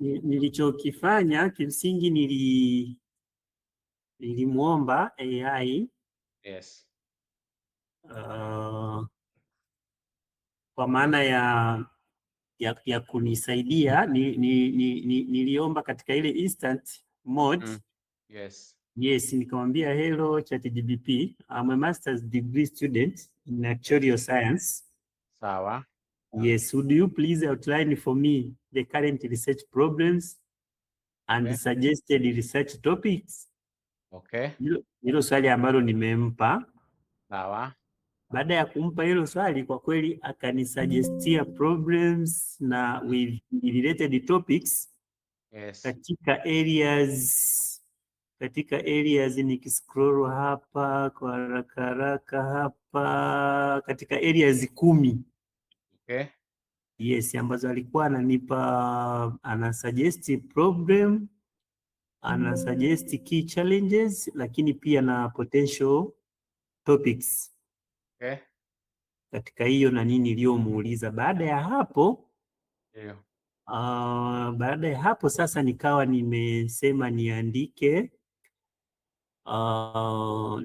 nilichokifanya kimsingi nilimuomba AI Yes. Kwa maana ya kunisaidia niliomba katika ile instant mode. Yes. Yes, nikamwambia hello ChatGPT, I'm a master's degree student in actuarial science. Sawa. Yes, would you please outline for me the current research problems and suggested research topics? Okay. Hilo swali ambalo nimempa. Sawa. Baada ya kumpa hilo swali, kwa kweli akanisuggestia problems na with related topics. Yes. Katika areas nikiscroll hapa kwa haraka hapa, katika areas 10. Okay. Yes, ambazo alikuwa ananipa, anasuggest problem, anasuggest key challenges, lakini pia na potential topics. Okay. Katika hiyo na nini niliyomuuliza. Baada ya hapo, yeah. Baada ya hapo sasa nikawa nimesema niandike,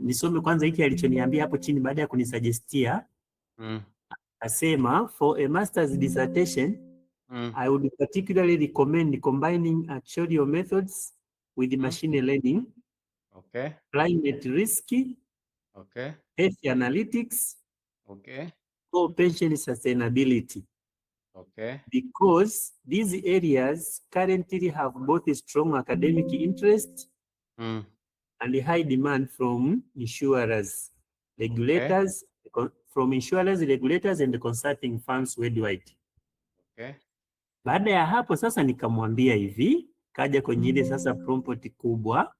nisome kwanza hiki alichoniambia hapo chini baada ya kunisuggestia. Asema for a master's dissertation, I would particularly recommend combining actuarial methods with machine learning, okay, climate risk, okay, health analytics, okay, or pension sustainability. Okay. Because these areas currently have both a strong academic interest and a high demand from insurers, regulators, regulators and consulting firms worldwide. Okay. Baada ya hapo sasa nikamwambia hivi, kaja kwenye ile sasa prompt kubwa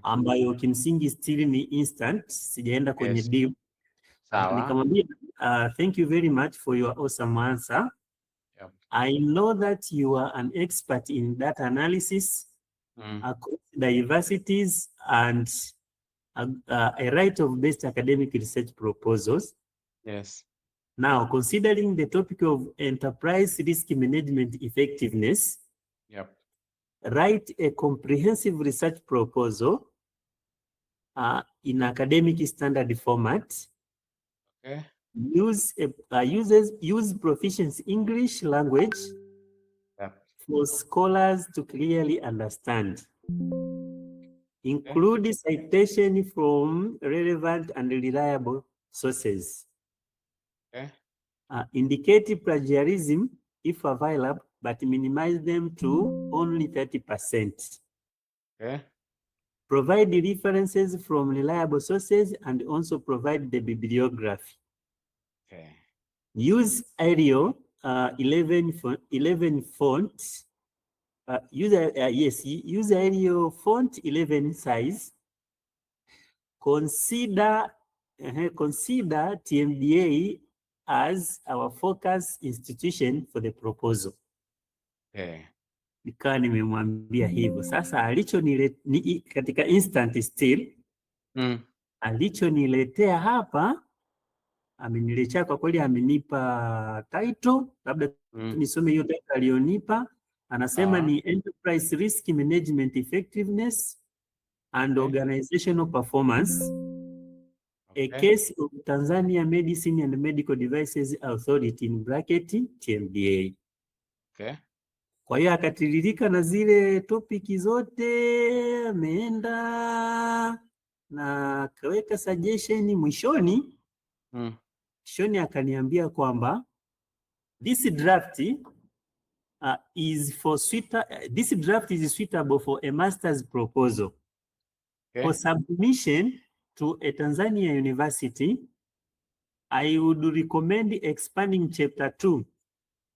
ambayo kimsingi still ni instant, sijaenda kwenye deep. Nikamwambia thank you very much for your awesome answer. Yep. I know that you are an expert in data analysis, across diversities, and a right of best academic research proposals. Yes. Now, considering the topic of enterprise risk management effectiveness, yep, write a comprehensive research proposal in academic standard format. Okay. Use proficiency English language, yep, for scholars to clearly understand. Include citation from relevant and reliable sources. Okay. Indicate plagiarism if available, but minimize them to only 30%. Okay. Provide the references from reliable sources and also provide the bibliography. Okay. Use Arial 11 font. Use Arial font 11 size. Consider TMDA as our focus institution for the proposal. Okay. Nikawa nimemwambia hivyo. Sasa katika instant still, alichoniletea hapa, ameniletea kwa kweli, amenipa title, labda nisome hiyo title alionipa. Anasema ni Enterprise Risk Management Effectiveness and Organizational Performance, a case of Tanzania Medicine and Medical Devices Authority in bracket TMDA. Okay. Kwa hiyo akatiririka na zile topic zote, ameenda na akaweka suggestion mwishoni. Mwishoni akaniambia kwamba this draft is suitable for a master's proposal. Okay. For submission to a Tanzania university, I would recommend expanding chapter 2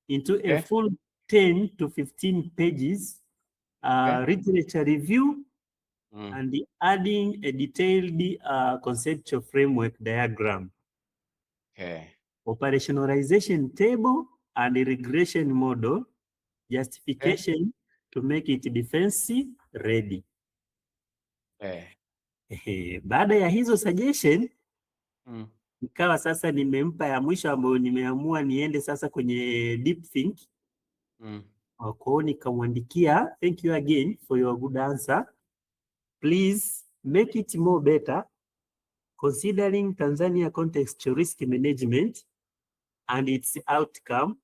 into a full 10 to 15 pages, literature review, and adding a detailed conceptual framework diagram, operationalization table, and a regression model, justification to make it defense ready. Baada ya hizo suggestion, nikawa sasa nimempa ya mwisho ambayo nimeamua niende sasa kwenye deep think. Kwa hiyo nikamwandikia, thank you again for your good answer. Please make it more better considering Tanzania contextual risk management and its outcome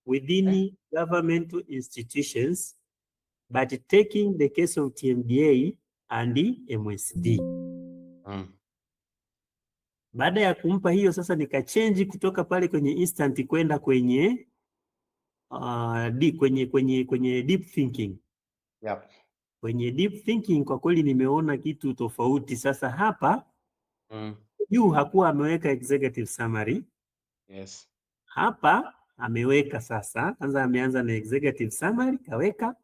within governmental institutions, but taking the case of TMDA and MSD. Baada ya kumpa hiyo sasa nikachange kutoka pale kwenye instant kwenda kwenye kwenye deep thinking. Yep. Kwenye deep thinking kwa kweli nimeona kitu tofauti. Sasa hapa juu hakuwa ameweka executive summary. Yes. Hapa ameweka sasa, kwanza ameanza na executive summary kaweka.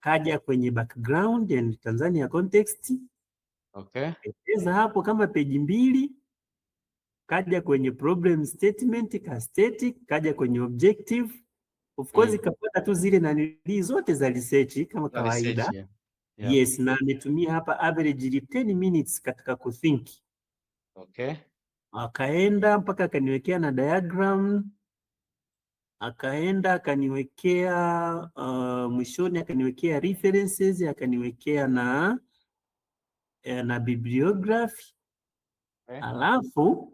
Kaja kwenye background and Tanzania context. Okay. Eza hapo kama peji 2. Kaja kwenye problem statement ka static, kaja kwenye objective. Of course kapata tu zile nanili zote za research kama kawaida. Research, yeah. Yeah. Yes, na ametumia hapa average 10 minutes katika kuthink. Okay. Akaenda mpaka akaniwekea na diagram. Akaenda akaniwekea mwishoni akaniwekea references, akaniwekea na bibliography. Okay. Alafu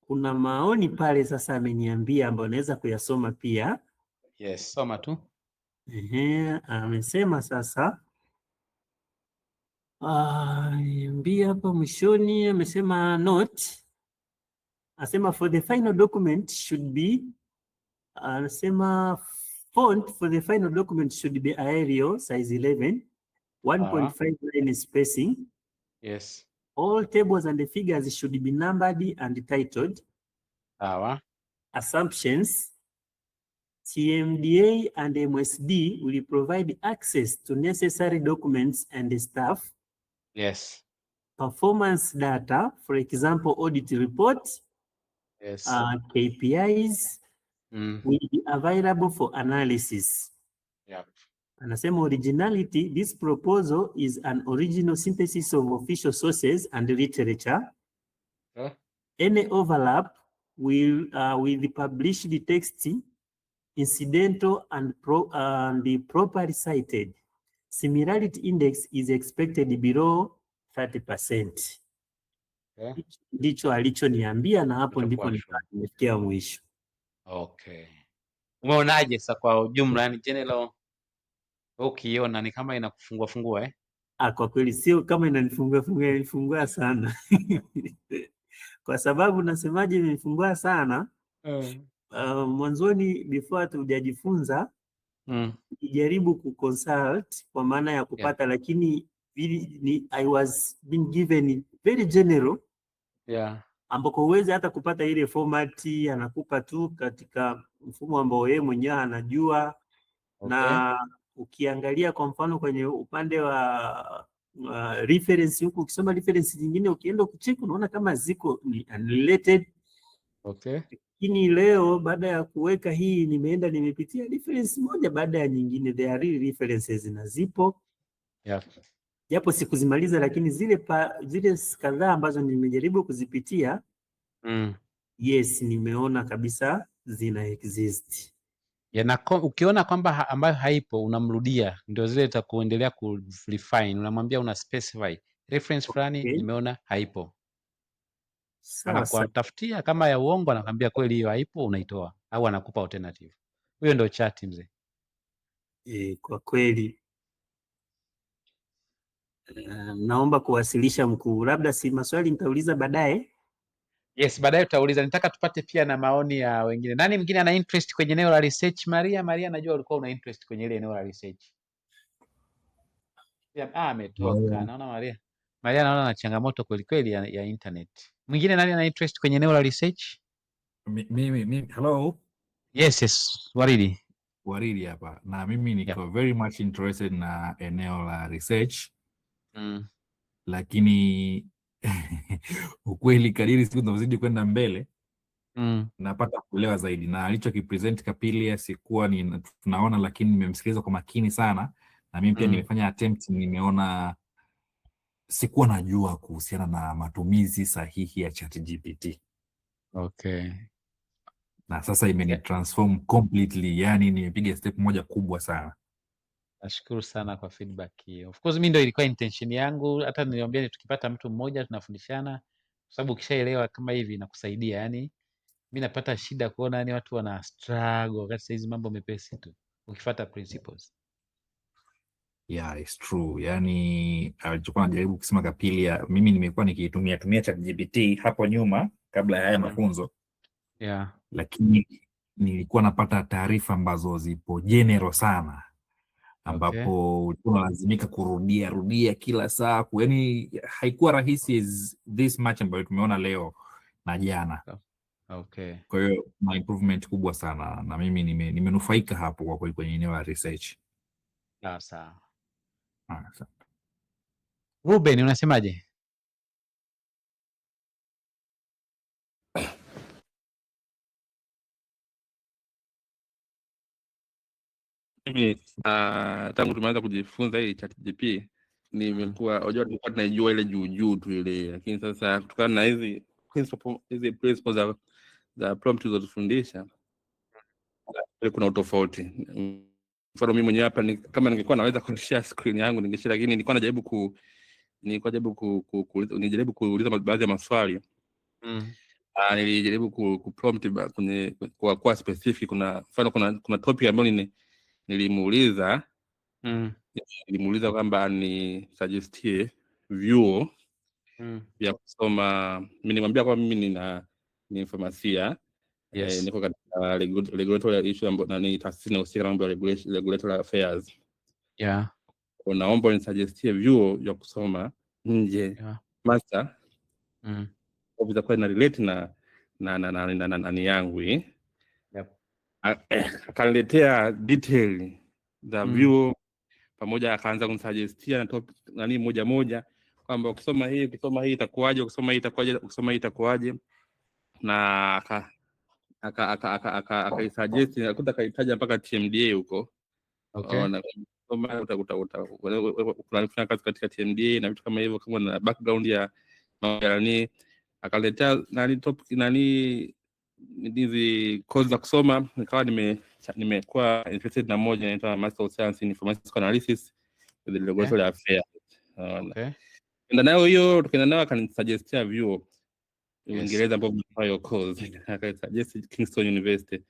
kuna maoni pale sasa ameniambia ambayo naweza kuyasoma pia. Yes, soma tu. Amesema sasa niambia hapa mwishoni amesema note. Asema for the final document should be anasema font for the final document should be Arial size 11, 1.5 line spacing. Yes. All tables and the figures should be numbered and titled. Assumptions. TMDA and MSD will provide access to necessary documents and staff. Yes. Performance data, for example, audit reports. Yes. KPIs will be available for analysis. Yep. Anasema originality, this proposal is an original synthesis of official sources and literature. Any overlap will with the published text, incidental and properly cited. Similarity index is expected below 30%. Ndicho alichoniambia na hapo ndipo nimefikia mwisho. Okay. Umeonaje sasa kwa ujumla, yani general ukiona ni kama inakufungua fungua Kwa kweli sio kama inanifungua sana. Kwa sababu nasemaje inanifungua sana? Mwanzoni before hatujajifunza nijaribu kuconsult kwa maana ya kupata lakini I was being given very general. Ambako huwezi hata kupata ile format, anakupa tu katika mfumo ambao yeye mwenyewe anajua. Na ukiangalia kwa mfano kwenye upande wa reference huko, ukisoma reference nyingine ukienda kucheck unaona kama ziko ni unrelated. Lakini leo baada ya kuweka hii nimeenda nimepitia reference moja baada ya nyingine, there are real references na zipo. Japo sikuzimaliza lakini zile kadhaa ambazo nimejaribu kuzipitia yes, nimeona kabisa zina exist. Na ukiona kwamba ambayo haipo unamrudia, ndio zile itakuendelea ku refine, unamwambia una specify reference fulani nimeona haipo. Anakuatafutia kama ya uongo, anakuambia kweli hiyo haipo, unaitoa au anakupa alternative. Huyo ndio chat mzee. Kwa kweli naomba kuwasilisha mkuu, labda si maswali nitauliza baadaye. Yes, baadaye tutauliza. Nitaka tupate pia na maoni ya wengine. Nani mwingine ana interest kwenye eneo la research? Maria, najua ulikuwa una interest kwenye ile eneo la research. Ametoka. Naona Maria naona na changamoto kweli kweli ya internet. Mwingine nani ana interest kwenye eneo la research? Mimi, hello. Yes, Waridi hapa. Na mimi niko very much interested na eneo la research. Lakini ukweli kadiri siku zinazozidi kwenda mbele napata kuelewa zaidi, na alichokipresent Kapilia sikuwa tunaona, lakini nimemsikiliza kwa makini sana, na mimi pia nimefanya attempt, nimeona sikuwa najua kuhusiana na matumizi sahihi ya ChatGPT. na sasa imeni transform completely, yani nimepiga step moja kubwa sana. Nashukuru sana kwa feedback hiyo. Of course mimi ndio ilikuwa intention yangu, hata niliwaambia tukipata mtu mmoja tunafundishana, kwa sababu ukishaelewa kama hivi inakusaidia. Yani mimi napata shida kuona yani watu wana struggle wakati saa hizi mambo mepesi tu ukifuata principles. Yeah, it's true. Yani alichokuwa najaribu kusema Kapilia, mimi nimekuwa nikitumia ChatGPT hapo nyuma kabla ya haya mafunzo. Yeah. Lakini nilikuwa napata taarifa ambazo zipo general sana, ambapo unalazimika rudia kila saa, yani haikuwa rahisi as this much ambayo tumeona leo na jana. Kwa hiyo na improvement kubwa sana, na mimi nimenufaika hapo kwa kweli kwenye eneo la research. Sawa. Ruben, unasemaje? Mimi tangu tumeanza kujifunza hii ChatGPT nimekuwa unajua tulikuwa tunaijua ile juu tu ile, lakini sasa kutokana na hizi principles za prompt zilizofundisha kuna utofauti. Mfano mimi mwenyewe hapa kama ningekuwa naweza kushare screen yangu ningeshare, lakini nilikuwa najaribu kuuliza baadhi ya maswali. Nilijaribu kuprompt kwenye kwa specific. Kuna mfano kuna topic ambayo nilimuuliza kwamba ni suggestie vyuo vya kusoma. Mimi nimwambia kwamba mimi ni informasia. Niko katika regulatory issue ambayo ni taasisi inahusika na mambo ya regulatory affairs. Naomba nisuggestie vyuo vya kusoma nje master vitakuwa na relate na yangu hii. Akaniletea detail za vyuo pamoja, akaanza kunisuggestia na topic moja kwamba ukisoma hii itakuwaje, ukisoma hii itakuwaje, na akaisuggest nakuta akahitaja mpaka TMDA huko. Na kama unafanya kazi katika TMDA na vitu kama hivyo, kama na background ya akaletea topic hizi course za kusoma. Nikawa nimekuwa interested na moja inaitwa Master of Science in Information Analysis with the Regulatory Affairs. Ndio nayo hiyo tukaenda nayo, akanisuggest vyuo Uingereza ambapo hiyo course, akasuggest Kingston University.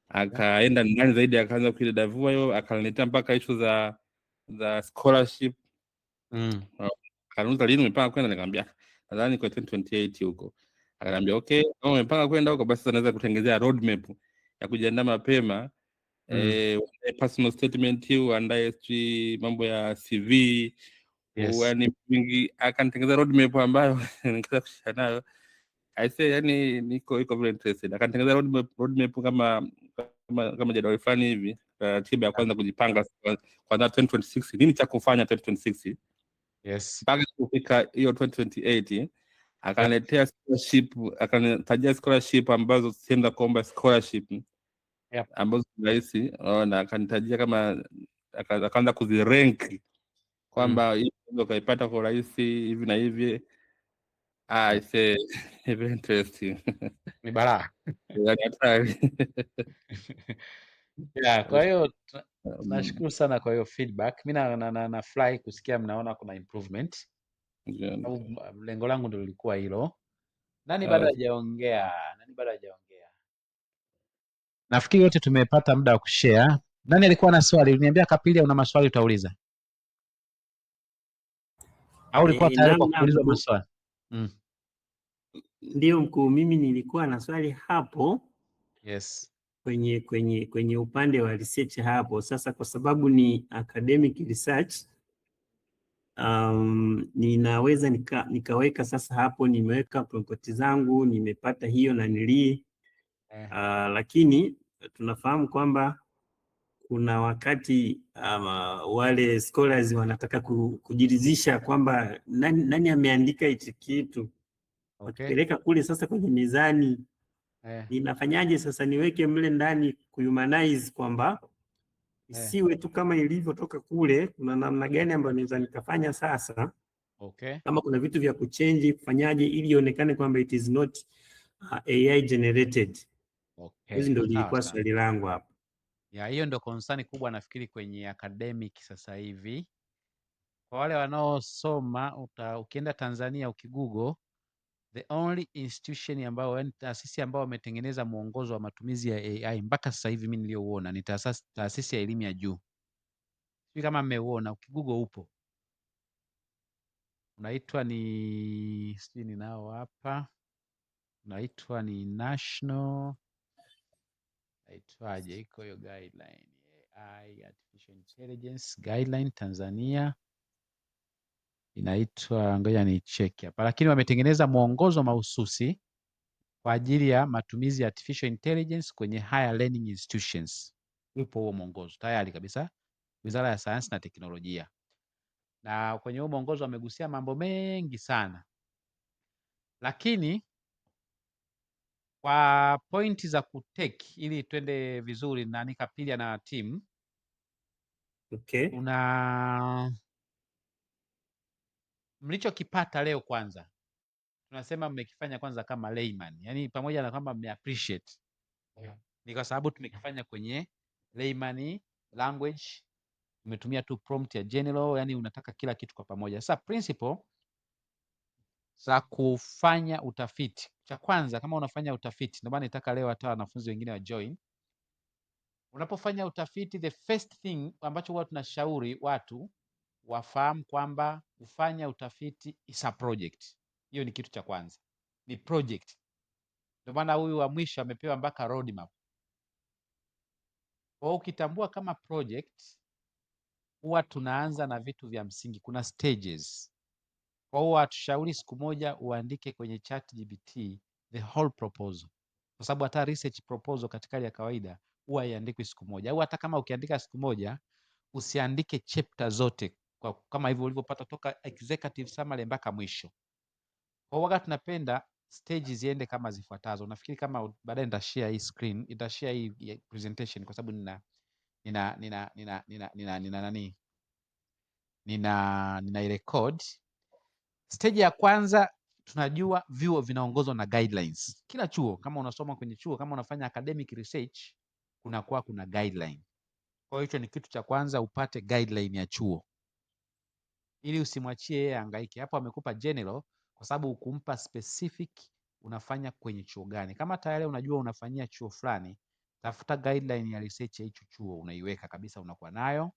Akaenda ndani zaidi, akaanza kuidadavua hiyo, akaniletea mpaka issue za scholarship. Akaniuliza lini umepanga kwenda, nikamwambia nadhani kwa 2028 huko. Akaniambia okay, kama umepanga kwenda huko basi naweza kutengenezea roadmap ya kujiandaa mapema. Personal statement, uandae mambo ya CV, yani mingi. Akanitengeneza roadmap ambayo nikaweza kushare nayo. I say yani niko very interested. Akanitengeneza roadmap kama jadwali fulani hivi, ratiba ya kwanza kujipanga kwa 2026 nini cha kufanya 2026. Mpaka kufika hiyo 2028 akaniletea scholarship, akanitajia scholarship ambazo sienda kuomba scholarship ambazo rahisi, na akanitajia kama akaanza kuzirank kwamba hii ndio kaipata kwa rahisi hivi na hivi. I say very interesting. Ni balaa. Kwa hiyo nashukuru sana kwa hiyo feedback. Mimi nafurahi kusikia mnaona kuna improvement. Lengo langu ndio lilikuwa hilo. Nani bado hajaongea? Nafikiri wote tumepata muda wa kushare. Nani alikuwa na swali? Uliniambia Kapilia una maswali utauliza. Au ulikuwa tayari kwa kuuliza maswali? Ndio mkuu, mimi nilikuwa na swali hapo. Kwenye upande wa research hapo. Sasa kwa sababu ni academic research, ninaweza nikaweka sasa hapo, nimeweka prompt zangu, nimepata hiyo na lakini tunafahamu kwamba kuna wakati wale scholars wanataka kujiridhisha kwamba nani ameandika hichi kitu. Wakipeleka kule sasa kwenye mizani, ninafanyaje sasa niweke mle ndani kuhumanize kwamba isiwe tu kama ilivyotoka kule? Kuna namna gani ambayo naweza nikafanya sasa? Kama kuna vitu vya kuchange, kufanyaje ili ionekane kwamba it is not AI generated. Okay. Hizi ndio Sawa lilikuwa sawa. swali langu hapa. Ya, hiyo ndio concern kubwa nafikiri kwenye academic sasa hivi. Kwa wale wanaosoma ukienda Tanzania ukigoogle, the only institution ambayo, yani taasisi ambayo wametengeneza mwongozo wa matumizi ya AI mpaka sasa hivi mimi niliouona ni taasisi ya elimu ya juu. Sijui kama mmeuona, ukigoogle upo. Unaitwa ni sijui ninao hapa. Unaitwa ni National, naitwaje, iko hiyo guideline AI Artificial Intelligence Guideline Tanzania. Inaitwa, ngoja ni check hapa, lakini wametengeneza mwongozo mahususi kwa ajili ya matumizi ya artificial intelligence kwenye higher learning institutions. Upo huo mwongozo tayari kabisa, Wizara ya Sayansi na Teknolojia, na kwenye huo mwongozo wamegusia mambo mengi sana, lakini kwa pointi za kuteki ili twende vizuri na Nikapilia na team. Okay. Mlichokipata leo kwanza tunasema mmekifanya kwanza kama layman, yani pamoja na kwamba mmeappreciate, ni kwa sababu tumekifanya kwenye layman language, umetumia tu prompt ya general, yani unataka kila kitu kwa pamoja. Sasa principle za kufanya utafiti, cha kwanza, kama unafanya utafiti, ndio maana nitaka leo hata wanafunzi wengine wa join. Unapofanya utafiti, the first thing ambacho huwa tunashauri watu wafahamu kwamba kufanya utafiti is a project. Hiyo ni kitu cha kwanza, ni project. Ndio maana huyu wa mwisho amepewa mpaka roadmap. Kwa ukitambua kama project, huwa tunaanza na vitu vya msingi, kuna stages. Kwa hiyo hatushauri siku moja uandike kwenye ChatGPT the whole proposal, kwa sababu hata research proposal katika hali ya kawaida huwa iandikwe siku moja, au hata kama ukiandika siku moja usiandike chapter zote kama hivyo ulivyopata toka executive summary mpaka mwisho. Kwa hiyo tunapenda stage ziende kama zifuatazo. Nafikiri kama baadaye nitashare hii screen, nitashare hii presentation kwa sababu nina record. Stage ya kwanza, tunajua vyuo vinaongozwa na guidelines. Kila chuo, kama unasoma kwenye chuo, kama unafanya academic research, kuna guideline. Kwa hiyo hicho ni kitu cha kwanza, upate guideline ya chuo ili usimwachie yeye hangaike. Hapo amekupa general kwa sababu ukumpa specific unafanya kwenye chuo gani. Kama tayari unajua unafanyia chuo fulani, tafuta guideline ya research ya hicho chuo, unaiweka kabisa, unakuwa nayo.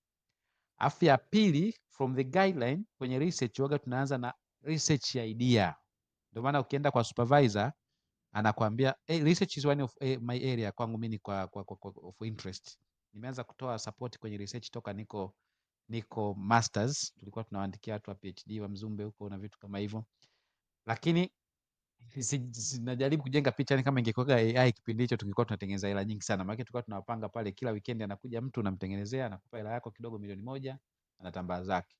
Afu ya pili, from the guideline kwenye research waga tunaanza na research idea. Ndio maana ukienda kwa supervisor anakuambia research is one of my area. Kwangu mimi kwa of interest. Nimeanza kutoa support kwenye research toka niko masters, tulikuwa tunawaandikia watu wa PhD wa Mzumbe huko na vitu kama hivyo, lakini najaribu kujenga picha ni kama ingekuwa AI kipindi hicho tungekuwa tunatengeneza hela nyingi sana, maana tulikuwa tunawapanga pale, kila weekend anakuja mtu unamtengenezea, anakupa hela yako kidogo, milioni 1, anatambaa zake.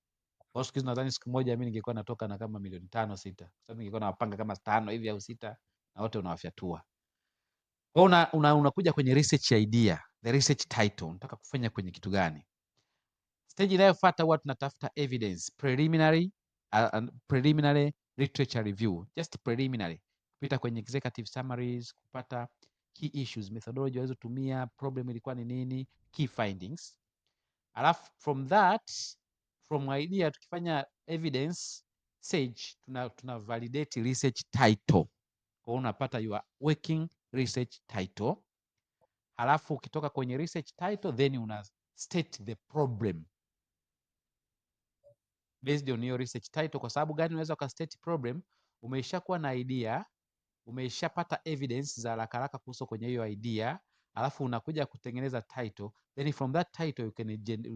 Kwa siku hizo nadhani siku moja mimi ningekuwa natoka na kama milioni 5 6, kwa sababu ningekuwa nawapanga kama 5 hivi au 6 na wote unawafyatua. Kwa unakuja kwenye research idea, the research title, unataka kufanya kwenye kitu gani? Stage inayofuata huwa tunatafuta evidence, preliminary literature review, just preliminary, kupita kwenye executive summaries, kupata key issues, methodology walizotumia, problem ilikuwa ni nini, key findings. Alafu from idea tukifanya evidence stage, tuna validate research title. Kwa unapata your working research title. Alafu ukitoka kwenye research title, then una state the problem based on your research title. Kwa sababu gani unaweza ukastate problem? Umeishakuwa na idea, umeishapata evidence za haraka kuhusu kwenye hiyo idea, alafu unakuja kutengeneza title, then from that title you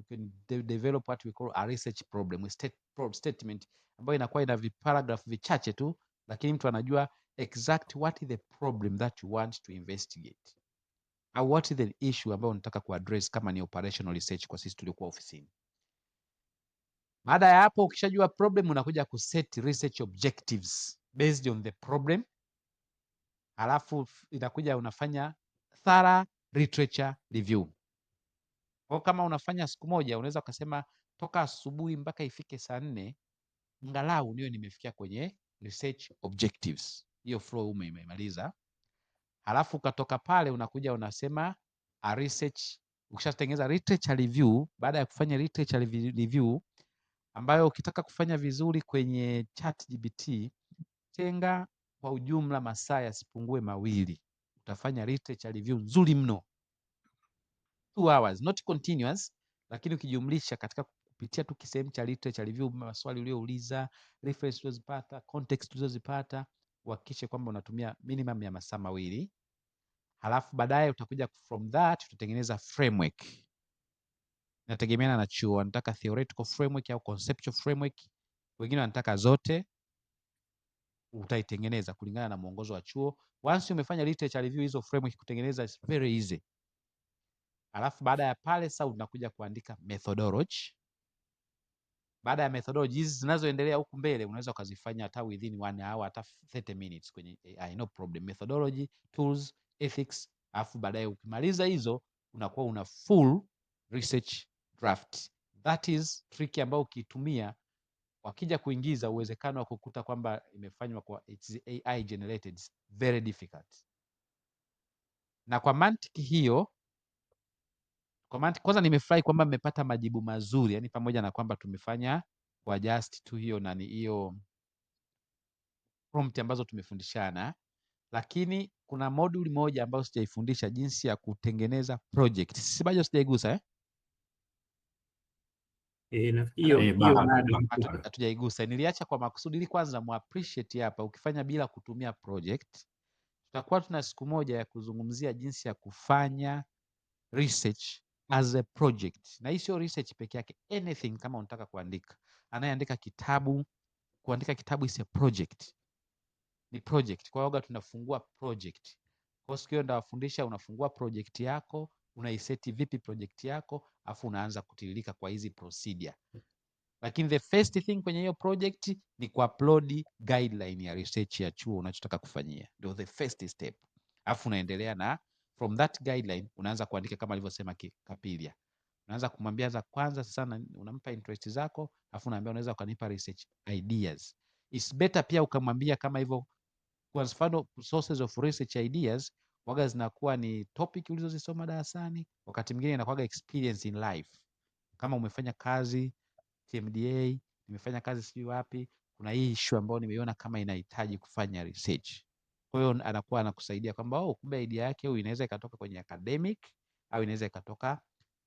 can develop what we call a research problem, statement ambayo inakuwa ina paragraph vichache tu, lakini mtu anajua exact what is the problem that you want to investigate, au what is the issue ambayo unataka kuaddress, kama ni operational research kwa sisi tuliokuwa ofisini. Baada ya hapo, ukishajua problem, unakuja kuset research objectives based on the problem. Halafu inakuja unafanya thorough literature review. Kwa kama unafanya siku moja, unaweza ukasema toka asubuhi mpaka ifike saa 4 angalau niwe nimefikia kwenye research objectives. Hiyo flow umemaliza. Halafu ukatoka pale unakuja unasema a research. Ukishatengeneza literature review, baada ya kufanya literature review ambayo ukitaka kufanya vizuri kwenye ChatGPT, tenga kwa ujumla masaa yasipungue 2. Utafanya literature review nzuri mno. 2 hours, not continuous, lakini ukijumlisha katika kupitia tu kisehemu cha literature review, maswali uliouliza, reference ulizozipata, context ulizozipata, uhakikishe kwamba unatumia minimum ya masaa 2. Halafu baadaye utakuja from that tutatengeneza framework. Inategemeana na chuo, wanataka theoretical framework au conceptual framework. Wengine wanataka zote. Utaitengeneza kulingana na mwongozo wa chuo. Once umefanya literature review, hizo framework kutengeneza is very easy. Alafu baada ya pale sasa unakuja kuandika methodology. Baada ya methodology hizi zinazoendelea huku mbele unaweza ukazifanya hata within 1 hour, hata 30 minutes kwenye AI, no problem. Methodology, tools, ethics, alafu baadaye ukimaliza hizo unakuwa una full research draft. That is trick ambayo ukitumia wakija kuingiza uwezekano wa kukuta kwamba imefanywa kwa it's AI generated very difficult. Na kwa mantiki hiyo, kwanza nimefurahi kwamba mmepata majibu mazuri, yani pamoja na kwamba tumefanya kwa just tu hiyo nani hiyo prompt ambazo tumefundishana, lakini kuna moduli moja ambayo sijaifundisha, jinsi ya kutengeneza project. Sisi bado sijaigusa hatujaigusa. Niliacha kwa makusudi ili kwanza mu appreciate hapa. Ukifanya bila kutumia project, tutakuwa tuna siku moja ya kuzungumzia jinsi ya kufanya research as a project. Na hii sio research peke yake, anything. Kama unataka kuandika, anayeandika kitabu, kuandika kitabu is a project, ni project. Kwa hiyo tunafungua project. Kwa siku hiyo ndawafundisha, unafungua project yako, unaiseti vipi project yako, afu unaanza kutiririka kwa hizi procedure. Lakini the first thing kwenye hiyo project ni kuupload guideline ya research ya chuo unachotaka kufanyia. Ndio the first step. Afu unaendelea na from that guideline unaanza kuandika kama alivyosema Kapilia. Unaanza kumwambia za kwanza sana, unampa interest zako, afu unaambia unaweza ukanipa research ideas. It's better pia ukamwambia kama hivyo, kwa mfano sources of research ideas waga zinakuwa ni topic ulizozisoma darasani, wakati mwingine inakuwa experience in life. Kama umefanya kazi TMDA, nimefanya kazi sijui wapi, kuna hii issue ambayo nimeiona kama inahitaji kufanya research. Kwa hiyo anakuwa anakusaidia kwamba kumbe idea yake inaweza ikatoka kwenye academic, au inaweza ikatoka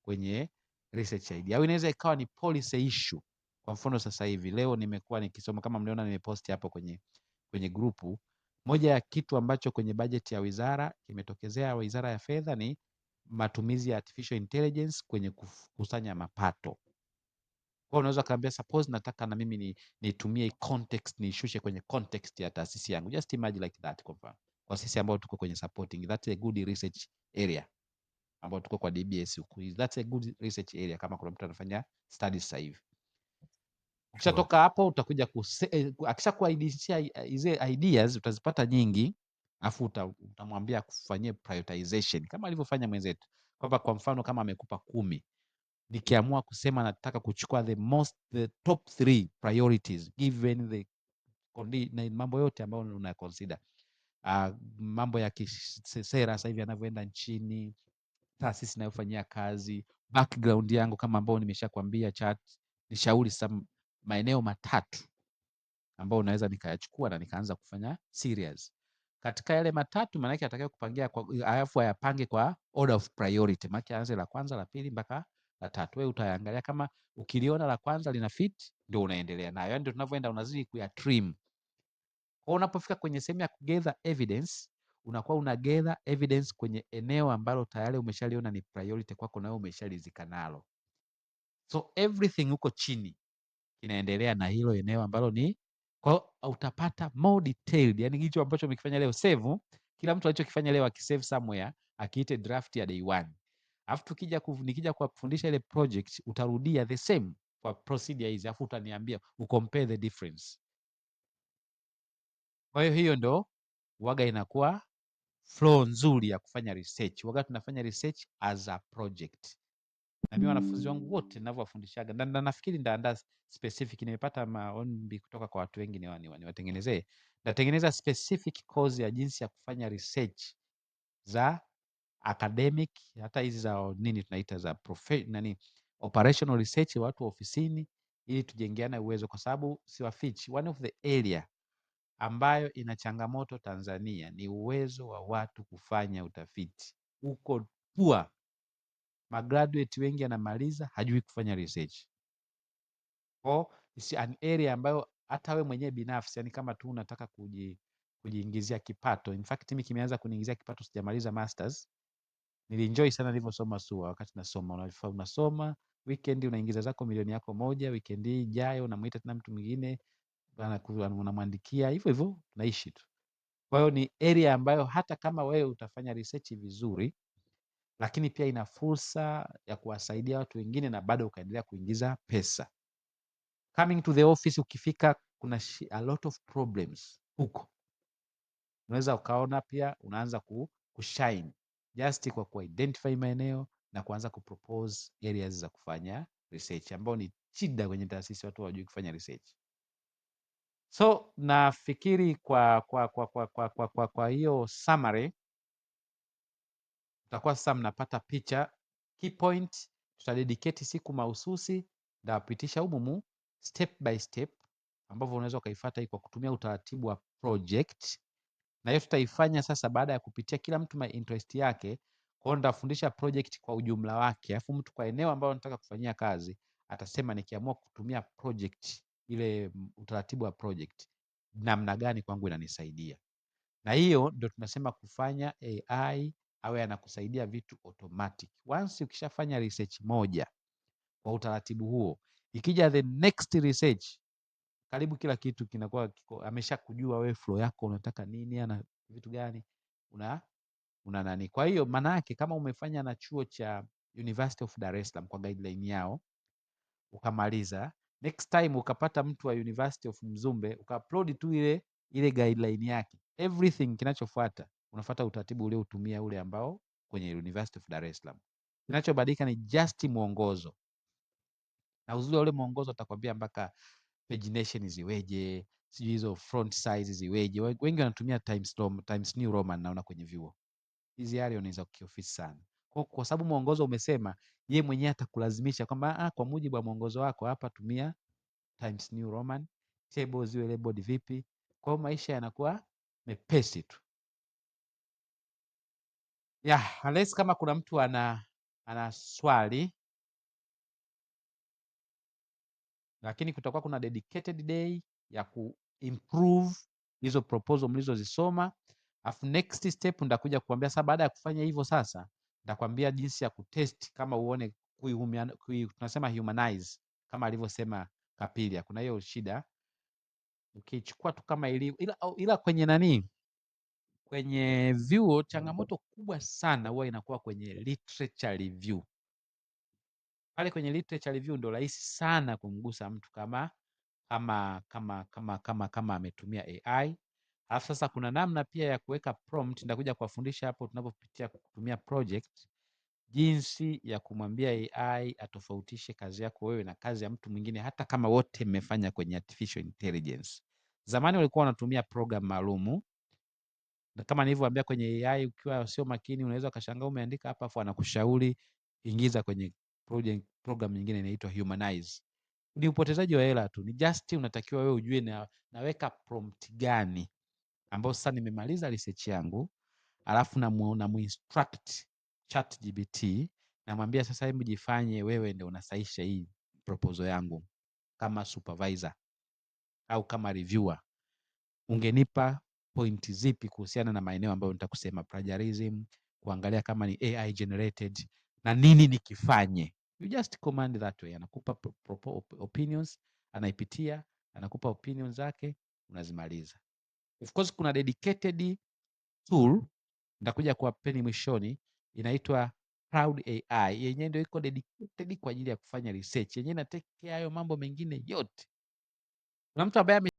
kwenye research idea, au inaweza ikawa ni policy issue. Kwa mfano sasa hivi leo nimekuwa nikisoma, kama mliona nimepost hapo kwenye grupu, moja ya kitu ambacho kwenye bajeti ya wizara kimetokezea, Wizara ya Fedha, ni matumizi ya artificial intelligence kwenye kukusanya mapato. Kwa unaweza kaambia suppose nataka na mimi nitumie context, nishushe kwenye context ya taasisi yangu. Just imagine like that. Kwa sisi ambao tuko kwenye supporting, that's a good research area. Ambao tuko kwa DBS huku, that's a good research area kama kuna mtu anafanya studies sasa hivi. Ukishatoka hapo utakuja akisha kuidishia hizo ideas utazipata nyingi, afu utamwambia kufanyia prioritization kama alivyofanya mwenzetu. Kwa mfano kama amekupa 10, nikiamua kusema nataka kuchukua the top 3 priorities given the mambo yote ambayo una consider, mambo ya kisera sasa hivi yanavyoenda nchini, taasisi inayofanyia kazi, background yangu kama ambao nimeshakwambia chat, nishauri maeneo 3 ambayo unaweza nikayachukua na nikaanza kufanya serious. Katika yale 3 maana yake atakaye kupangia alafu ayapange kwa order of priority. Maana aanze la kwanza, la pili mpaka la 3. Wewe utaangalia kama ukiliona la kwanza lina fit ndio unaendelea nayo. Yaani ndio tunavyoenda unazidi kuya trim. Kwa unapofika kwenye sehemu ya kugather evidence, unakuwa una gather evidence kwenye eneo ambalo tayari umeshaliona ni priority kwako na wewe umeshalizika nalo. So everything huko chini inaendelea na hilo eneo ambalo ni kwa utapata more detailed. Yani hicho ambacho umekifanya leo save, kila mtu alichokifanya leo akisave somewhere, akiite draft ya day 1. Alafu nikija kufundisha ile project utarudia the same kwa procedure hizi, alafu utaniambia ucompare the difference. Kwa hiyo ndo waga inakuwa flow nzuri ya kufanya research. Waga tunafanya research as a project. Na mimi wanafunzi wangu wote ninavyowafundishaga, na nafikiri ndaandaa specific, nimepata maombi kutoka kwa watu wengi niwatengenezee. Natengeneza specific course ya jinsi ya kufanya research za academic, hata hizi za nini tunaita za operational research, watu wa ofisini, ili tujengeane uwezo, kwa sababu siwafichi, one of the area ambayo ina changamoto Tanzania ni uwezo wa watu kufanya utafiti. Uko poor. Magraduate wengi anamaliza hajui kufanya research. It's an area ambayo hata we mwenyewe binafsi, yani kama tu unataka kujiingizia kipato. In fact mimi kimeanza kuniingizia kipato, sijamaliza masters. Nilienjoy sana nilivyosoma SUA. Wakati nasoma unasoma weekend unaingiza zako milioni yako moja, weekend hii ijayo unamuita tena mtu mwingine unamwandikia, hivyo hivyo tunaishi tu. Kwa hiyo ni area ambayo hata kama wewe utafanya research vizuri, lakini pia ina fursa ya kuwasaidia watu wengine na bado ukaendelea kuingiza pesa. Coming to the office, ukifika kuna a lot of problems huko, unaweza ukaona pia unaanza kushine just kwa kuidentify maeneo na kuanza kupropose areas za kufanya research, ambao ni shida kwenye taasisi, watu hawajui kufanya research. So nafikiri kwa hiyo summary tutakuwa sasa mnapata picha. Key point, tutadedicate siku mahususi, ndawapitisha umumu step by step ambavyo unaweza ukaifuata kwa kutumia utaratibu wa project, na hiyo tutaifanya sasa baada ya kupitia kila mtu my interest yake. Kwa hiyo ndafundisha project kwa ujumla wake, alafu mtu kwa eneo ambalo nataka kufanyia kazi atasema nikiamua kutumia project ile, utaratibu wa project namna gani kwangu inanisaidia. Na hiyo ndio tunasema kufanya AI awe anakusaidia vitu automatic. Once ukishafanya research moja kwa utaratibu huo, ikija the next research, karibu kila kitu kinakuwa amesha kujua wewe flow yako unataka nini, ana vitu gani una nani. Kwa hiyo maana yake kama umefanya na chuo cha University of Dar es Salaam kwa guideline yao ukamaliza, next time ukapata mtu wa University of Mzumbe ukaupload tu ile guideline yake, everything kinachofuata unafuata utaratibu ule utumia ule ambao kwenye University of Dar es Salaam. Kinachobadilika ni just mwongozo, na uzuri ule mwongozo utakwambia mpaka pagination ziweje, sijui hizo font size ziweje. Wengi wanatumia Times New Roman, naona kwenye vyuo hizi area ni za kiofisi sana. Kwa sababu mwongozo umesema, yeye mwenyewe atakulazimisha kwamba kwa mujibu wa mwongozo wako hapa tumia Times New Roman, table ziwe labeled vipi. Kwa hiyo maisha yanakuwa mepesi tu. Unless kama kuna mtu ana swali, lakini kutakuwa kuna dedicated day ya kuimprove hizo proposal mlizozisoma. Afu next step ndakuja kuambia sasa, baada ya kufanya hivyo sasa ndakwambia jinsi ya kutest kama uone tunasema humanize kama alivyosema Kapilia. Kuna hiyo shida ukichukua tu kama ilivyo, ila kwenye nani, kwenye vyuo changamoto kubwa sana huwa inakuwa kwenye literature review. Pale kwenye literature review ndo rahisi sana kumgusa mtu kama ametumia AI. Alafu sasa kuna namna pia ya kuweka prompt, nitakuja kuwafundisha hapo tunapopitia kutumia project, jinsi ya kumwambia AI atofautishe kazi yako wewe na kazi ya mtu mwingine, hata kama wote mmefanya kwenye artificial intelligence. Zamani walikuwa wanatumia program maalumu, na kama nilivyowaambia kwenye AI ukiwa sio makini unaweza ukashangaa umeandika hapa afu anakushauri ingiza kwenye program nyingine inaitwa Humanize. Ni upotezaji wa hela tu. Ni just unatakiwa wewe ujue naweka prompt gani ambayo sasa nimemaliza research yangu, alafu namuinstruct ChatGPT, namwambia sasa hebu jifanye wewe ndio unasaisha hii proposal yangu kama supervisor au kama reviewer. Ungenipa point zipi kuhusiana na maeneo ambayo nitakusema plagiarism, kuangalia kama ni AI generated na nini nikifanye. You just command that way. Anakupa opinions, anaipitia, anakupa opinions zake, unazimaliza. Of course kuna dedicated tool nitakuja kuwapeni mwishoni, inaitwa Cloud AI. Yenyewe ndio iko dedicated kwa ajili ya kufanya research. Yenyewe ina take care hayo mambo mengine yote. Kuna mtu ambaye